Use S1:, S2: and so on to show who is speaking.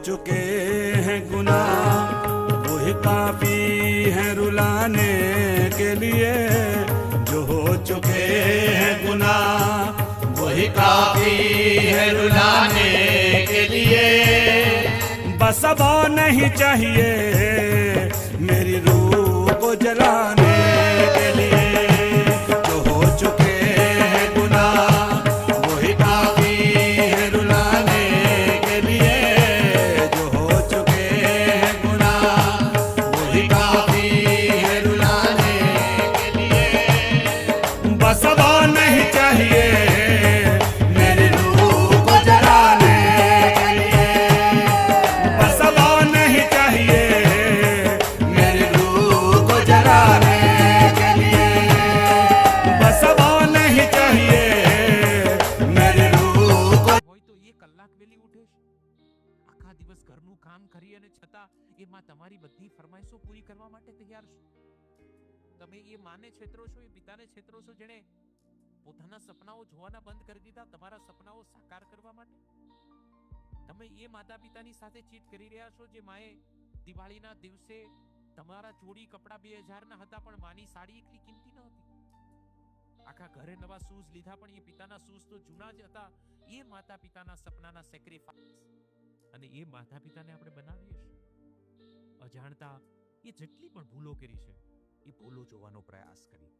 S1: चुके हैं गुनाह वही काफी है रुलाने के लिए। जो हो चुके हैं गुनाह वही काफी है रुलाने के लिए। बस अब नहीं चाहिए मेरी रूह को जलाने के लिए। जो हो चुके हैं गुनाह वही काफी है रुलाने के लिए। जो हो चुके हैं गुनाह वही काफी है रुलाने के लिए। बस अब नहीं चाहिए मेरी रूह को जलाने के लिए। बस अब नहीं चाहिए मेरी रूह को जलाने के लिए। बस अब नहीं चाहिए मेरी रूह को।
S2: હોય તો એ કલાક વેલી ઉઠે છે, આખા દિવસ ઘરનું કામ કરી અને છતાં એ માં તમારી બધી ફરમાઈશો પૂરી કરવા માટે તૈયાર છે. તમે એ માને છેતરો છો, એ પિતાને છેતરો છો જેણે પોતાના સપનાઓ જોવાના બંધ કરી દીધા તમારા સપનાઓ સાકાર કરવા માટે. તમે એ માતા પિતાની સાથે ચીટ કરી રહ્યા છો જે માએ દિવાળીના દિવસે તમારા જોડી કપડા 2000 ના હતા પણ માની સાડી એટલી કિંમતી ન હતી. આખા ઘરે નવા શૂઝ લીધા પણ એ પિતાના શૂઝ તો જૂના જ હતા. એ માતા પિતાના સપનાના સેક્રિફાઈસ અને એ માતા પિતાને આપણે બનાવીએ છીએ અજાણતા. એ જેટલી પણ ભૂલો કરી છે એ ભૂલો જોવાનો પ્રયાસ કરી.